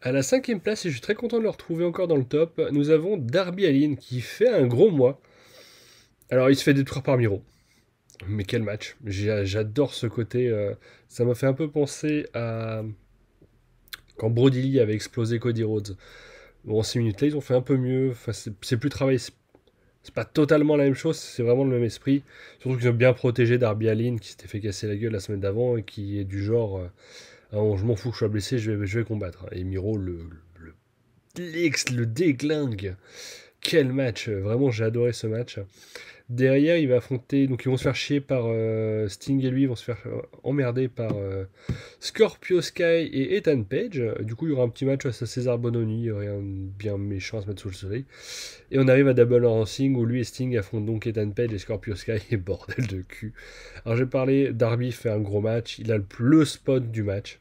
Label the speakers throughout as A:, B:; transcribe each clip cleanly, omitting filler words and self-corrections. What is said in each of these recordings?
A: À la 5e place, et je suis très content de le retrouver encore dans le top, nous avons Darby Allin qui fait un gros mois. Alors il se fait détruire par Miro. Mais quel match. J'adore ce côté. Ça m'a fait un peu penser à quand Brody Lee avait explosé Cody Rhodes. Bon, en 6 minutes là, ils ont fait un peu mieux. Enfin, c'est plus travaillé. C'est pas totalement la même chose, c'est vraiment le même esprit. Surtout qu'ils ont bien protégé Darby Allin qui s'était fait casser la gueule la semaine d'avant et qui est du genre ah bon, je m'en fous que je sois blessé, je vais combattre. Et Miro le déglingue. Quel match, vraiment j'ai adoré ce match. Derrière, il va affronter. Donc, ils vont se faire chier par Sting et lui, ils vont se faire emmerder par Scorpio Sky et Ethan Page. Du coup, il y aura un petit match face à César Bononi, rien de bien méchant à se mettre sous le soleil. Et on arrive à Double or Nothing où lui et Sting affrontent donc Ethan Page et Scorpio Sky. Et bordel de cul. Alors, j'ai parlé, Darby fait un gros match, il a le spot du match.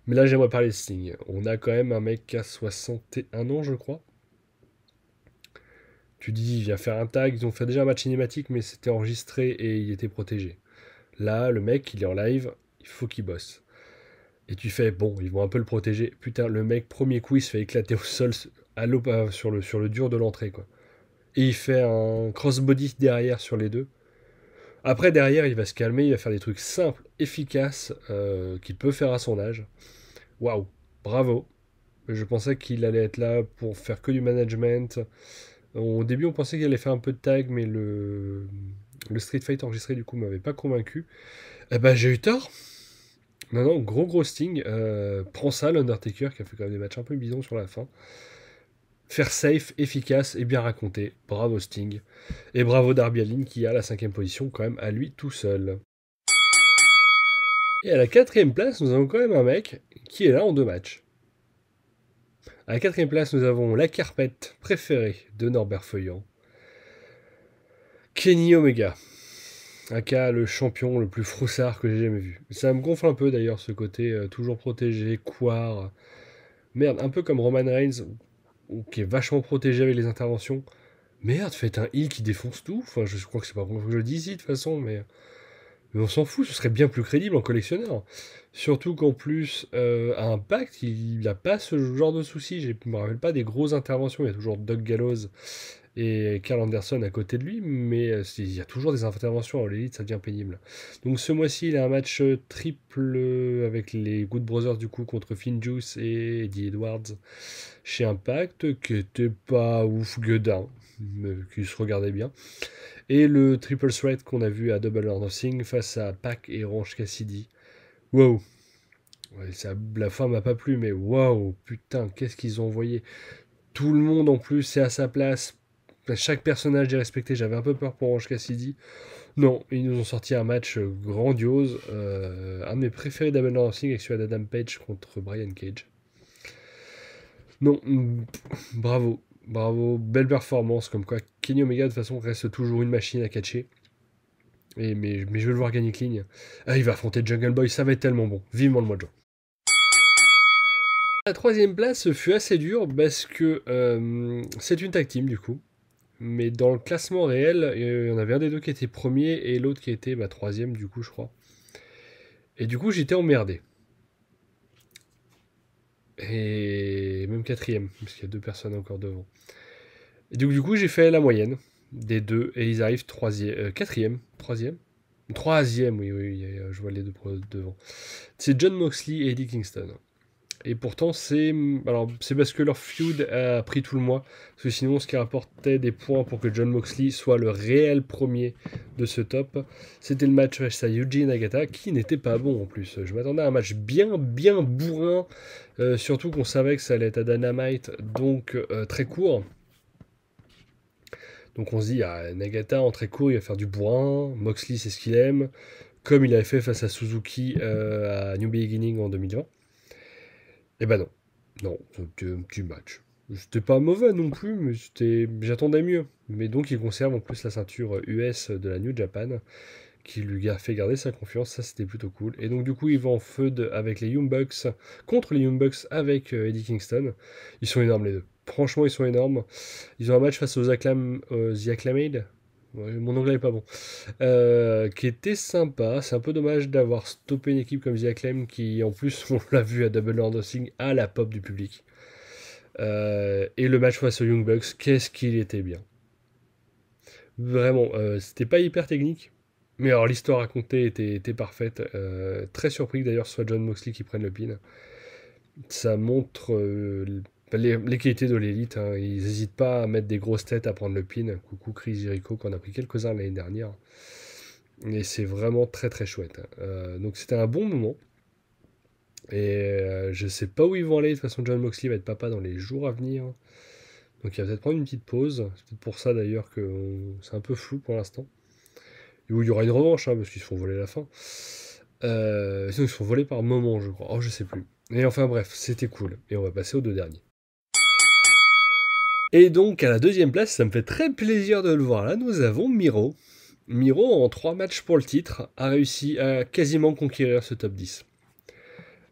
A: Mais là, j'aimerais parler de Sting. On a quand même un mec qui a 61 ans, je crois. Tu dis, il vient faire un tag. Ils ont fait déjà un match cinématique, mais c'était enregistré et il était protégé. Là, le mec, il est en live, il faut qu'il bosse. Et tu fais, bon, ils vont un peu le protéger. Putain, le mec, premier coup, il se fait éclater au sol sur le dur de l'entrée, quoi. Et il fait un crossbody derrière sur les deux. Après, derrière, il va se calmer, il va faire des trucs simples, efficaces, qu'il peut faire à son âge. Waouh, bravo. Je pensais qu'il allait être là pour faire que du management. Au début, on pensait qu'il allait faire un peu de tag, mais le Street Fight enregistré, du coup, m'avait pas convaincu. Eh ben, j'ai eu tort. Non, non, gros Sting. Prends ça, l'Undertaker, qui a fait quand même des matchs un peu bidons sur la fin. Faire safe, efficace et bien raconté. Bravo Sting. Et bravo Darby Allin, qui a la 5e position, quand même, à lui tout seul. Et à la 4e place, nous avons quand même un mec qui est là en 2 matchs. À la 4e place, nous avons la carpette préférée de Norbert Feuillant. Kenny Omega. Aka, le champion le plus froussard que j'ai jamais vu. Ça me gonfle un peu d'ailleurs ce côté toujours protégé, couard. Merde, un peu comme Roman Reigns, qui est vachement protégé avec les interventions. Merde, faites un heal qui défonce tout. Enfin, je crois que c'est pas pour que je le dis ici de toute façon, mais on s'en fout, ce serait bien plus crédible en collectionneur. Surtout qu'en plus, à Impact, il n'a pas ce genre de soucis. Je ne me rappelle pas des grosses interventions. Il y a toujours Doug Gallows et Carl Anderson à côté de lui, mais il y a toujours des interventions. À l'élite, ça devient pénible. Donc ce mois-ci, il a un match triple avec les Good Brothers du coup contre Finn Juice et Eddie Edwards chez Impact, qui était pas ouf gueudin, mais qui se regardait bien. Et le triple threat qu'on a vu à Double or Nothing face à Pac et Orange Cassidy. Wow. Ouais, la fin m'a pas plu, mais wow, putain, qu'est-ce qu'ils ont envoyé. Tout le monde en plus est à sa place. Chaque personnage est respecté. J'avais un peu peur pour Orange Cassidy. Non, ils nous ont sorti un match grandiose. Un de mes préférés d'Double or Nothing avec celui d'Adam Page contre Brian Cage. Non, bravo. Bravo, belle performance, comme quoi Kenny Omega de toute façon reste toujours une machine à catcher. Mais je veux le voir gagner clean. Ah, il va affronter Jungle Boy, ça va être tellement bon. Vivement le mois de juin. La 3e place fut assez dure parce que c'est une tag team du coup. Mais dans le classement réel, il y en avait un des deux qui était premier et l'autre qui était 3e du coup je crois. Et du coup j'étais emmerdé. Et même 4e, parce qu'il y a 2 personnes encore devant. Et donc du coup j'ai fait la moyenne des deux et ils arrivent 3e, 4e, 3e. 3e, oui, je vois les deux devant. C'est John Moxley et Eddie Kingston. Et pourtant, c'est parce que leur feud a pris tout le mois. Parce que sinon, ce qui rapportait des points pour que John Moxley soit le réel premier de ce top, c'était le match face à Yuji Nagata, qui n'était pas bon en plus. Je m'attendais à un match bien bourrin, surtout qu'on savait que ça allait être à Dynamite, donc très court. Donc on se dit, ah, Nagata en très court, il va faire du bourrin. Moxley, c'est ce qu'il aime. Comme il avait fait face à Suzuki à New Beginning en 2020. Eh ben non. Non, c'était un petit match. C'était pas mauvais non plus, mais j'attendais mieux. Mais donc il conserve en plus la ceinture US de la New Japan, qui lui a fait garder sa confiance, ça c'était plutôt cool. Et donc du coup il va en feud avec les Young Bucks, contre les Young Bucks avec Eddie Kingston. Ils sont énormes les deux. Franchement ils sont énormes. Ils ont un match face aux The Acclamated. Ouais, mon anglais est pas bon. Qui était sympa. C'est un peu dommage d'avoir stoppé une équipe comme The Acclaim qui, en plus, on l'a vu à Double or Nothing, à la pop du public. Et le match face aux Young Bucks, qu'est-ce qu'il était bien. Vraiment, c'était pas hyper technique. Mais alors l'histoire racontée était parfaite. Très surpris que d'ailleurs ce soit John Moxley qui prenne le pin. Ça montre les qualités de l'élite. Hein. Ils n'hésitent pas à mettre des grosses têtes à prendre le pin. Coucou Chris Jericho, qu'on a pris quelques-uns l'année dernière. Et c'est vraiment très très chouette. Donc c'était un bon moment. Et je sais pas où ils vont aller. De toute façon, John Moxley va être papa dans les jours à venir. Donc il va peut-être prendre une petite pause. C'est peut-être pour ça d'ailleurs que c'est un peu flou pour l'instant. Et où il y aura une revanche, hein, parce qu'ils se font voler la fin. Sinon, ils se font voler par moment, je crois. Oh, je sais plus. Et enfin bref, c'était cool. Et on va passer aux deux derniers. Et donc, à la deuxième place, ça me fait très plaisir de le voir là, nous avons Miro. Miro, en 3 matchs pour le titre, a réussi à quasiment conquérir ce top 10.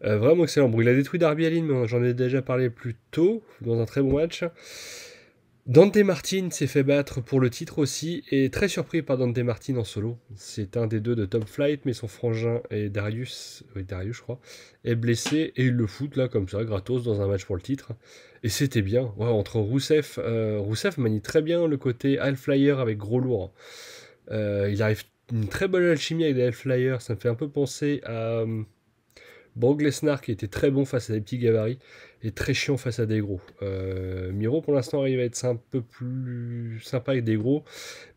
A: Vraiment excellent. Bon, il a détruit Darby Allin, mais j'en ai déjà parlé plus tôt, dans un très bon match. Dante Martin s'est fait battre pour le titre aussi, et très surpris par Dante Martin en solo. C'est un des deux de Top Flight, mais son frangin et Darius, oui Darius je crois, est blessé, et ils le foutent là comme ça, gratos, dans un match pour le titre. Et c'était bien, ouais, entre Rousseff, Rousseff manie très bien le côté High Flyer avec gros lourd. Il arrive une très bonne alchimie avec des High Flyers, ça me fait un peu penser à Brock Lesnar qui était très bon face à des petits gabarits et très chiant face à des gros. Miro pour l'instant arrive à être un peu plus sympa avec des gros,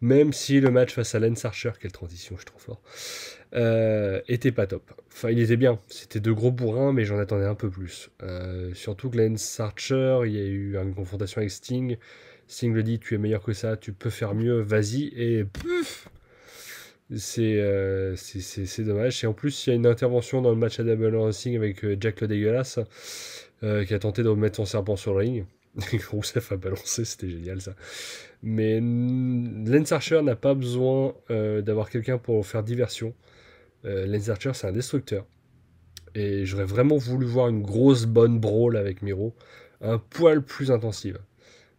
A: même si le match face à Lance Archer, quelle transition, je suis trop fort, était pas top. Enfin, il était bien, c'était de gros bourrins, mais j'en attendais un peu plus. Surtout que Lance Archer, il y a eu une confrontation avec Sting. Sting le dit, tu es meilleur que ça, tu peux faire mieux, vas-y, et puf, c'est dommage. Et en plus, il y a une intervention dans le match à Double or Nothing avec Jack le dégueulasse qui a tenté de remettre son serpent sur le ring. Rousseff a balancé, c'était génial ça. Mais Lance Archer n'a pas besoin d'avoir quelqu'un pour faire diversion. Lance Archer, c'est un destructeur. Et j'aurais vraiment voulu voir une grosse bonne brawl avec Miro, un poil plus intensive.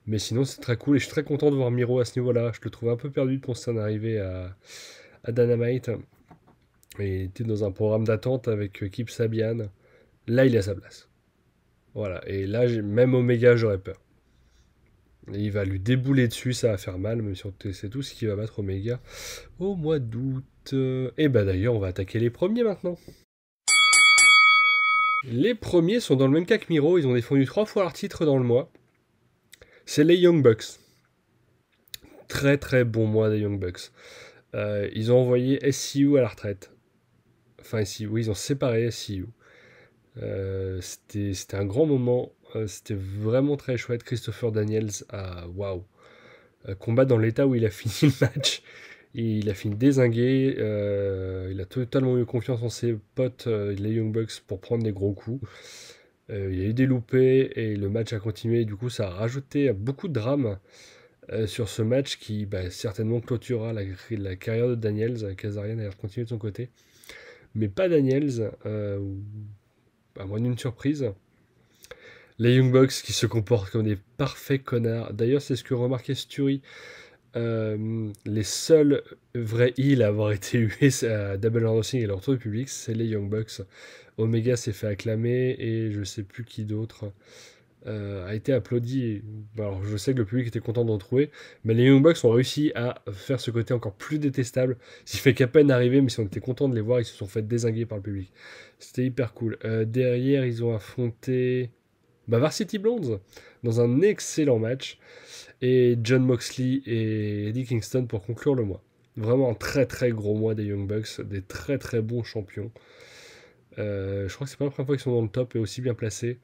A: Mais sinon, c'est très cool et je suis très content de voir Miro à ce niveau-là. Je le trouve un peu perdu pour son arrivée à Dynamite. Et il était dans un programme d'attente avec Kip Sabian. Là, il est à sa place. Voilà. Et là, même Omega, j'aurais peur. Et il va lui débouler dessus, ça va faire mal, même si c'est tout ce qui va battre Omega au mois d'août. Et bah d'ailleurs, on va attaquer les premiers maintenant. Les premiers sont dans le même cas que Miro, ils ont défendu 3 fois leur titre dans le mois. C'est les Young Bucks. Très très bon mois des Young Bucks. Ils ont envoyé SCU à la retraite. Enfin, SCU, oui, ils ont séparé SCU. C'était un grand moment. C'était vraiment très chouette. Christopher Daniels a waouh combat dans l'état où il a fini le match. Il a fini dézingué. Il a totalement eu confiance en ses potes, les Young Bucks, pour prendre des gros coups. Il y a eu des loupés et le match a continué. Du coup, ça a rajouté beaucoup de drame sur ce match qui certainement clôturera la carrière de Daniels. Kazarian a continué de son côté. Mais pas Daniels, à moins d'une surprise. Les Young Bucks qui se comportent comme des parfaits connards. D'ailleurs, c'est ce que remarquait Sturi. Les seuls vrais heals à avoir été hués à Double or Nothing et leur tour du public, c'est les Young Bucks. Omega s'est fait acclamer et je sais plus qui d'autre a été applaudi. Alors je sais que le public était content de retrouver, mais les Young Bucks ont réussi à faire ce côté encore plus détestable. S'il fait qu'à peine arriver, mais si on était content de les voir, ils se sont fait dézinguer par le public. C'était hyper cool. Derrière, ils ont affronté Varsity Blondes dans un excellent match et John Moxley et Eddie Kingston pour conclure le mois. Vraiment un très très gros mois des Young Bucks, des très très bons champions. Je crois que c'est pas la première fois qu'ils sont dans le top et aussi bien placés.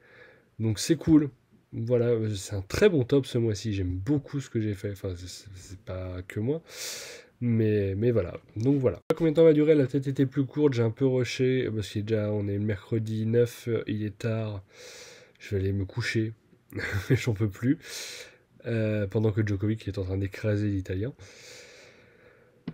A: Donc c'est cool. Voilà, c'est un très bon top ce mois-ci. J'aime beaucoup ce que j'ai fait. Enfin, c'est pas que moi. Mais voilà. Donc voilà. Combien de temps va durer? La tête était plus courte. J'ai un peu rushé. Parce que déjà, on est le mercredi 9. Il est tard. Je vais aller me coucher. J'en peux plus. Pendant que Djokovic est en train d'écraser l'Italien.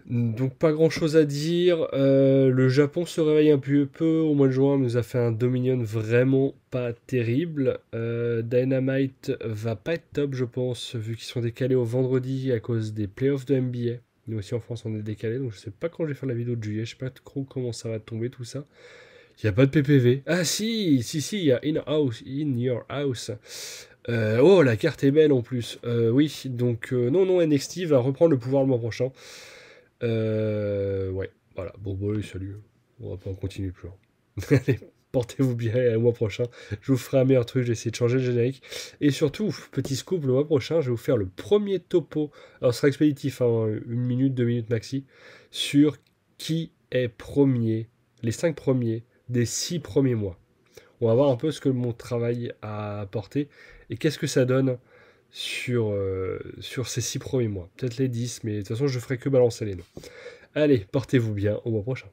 A: Donc pas grand chose à dire. Le Japon se réveille un peu au mois de juin, nous a fait un Dominion vraiment pas terrible. Dynamite va pas être top, je pense, vu qu'ils sont décalés au vendredi à cause des playoffs de NBA. Nous aussi en France on est décalé, donc je sais pas quand je vais faire la vidéo de juillet, je sais pas trop comment ça va tomber tout ça. Il n'y a pas de PPV. Ah si, il y a in your house. Oh, la carte est belle en plus. Oui, donc non, NXT va reprendre le pouvoir le mois prochain. Ouais, voilà. Bon, bah, allez, salut. On va pas continuer plus loin. Allez, portez-vous bien et au mois prochain. Je vous ferai un meilleur truc, je vais essayer de changer le générique. Et surtout, petit scoop, le mois prochain, je vais vous faire le premier topo. Alors, ce sera expéditif, hein, 1 minute, 2 minutes maxi, sur qui est premier, les 5 premiers des 6 premiers mois. On va voir un peu ce que mon travail a apporté et qu'est-ce que ça donne sur ces 6 premiers mois. Peut-être les 10, mais de toute façon, je ferai que balancer les noms. Allez, portez-vous bien, au mois prochain.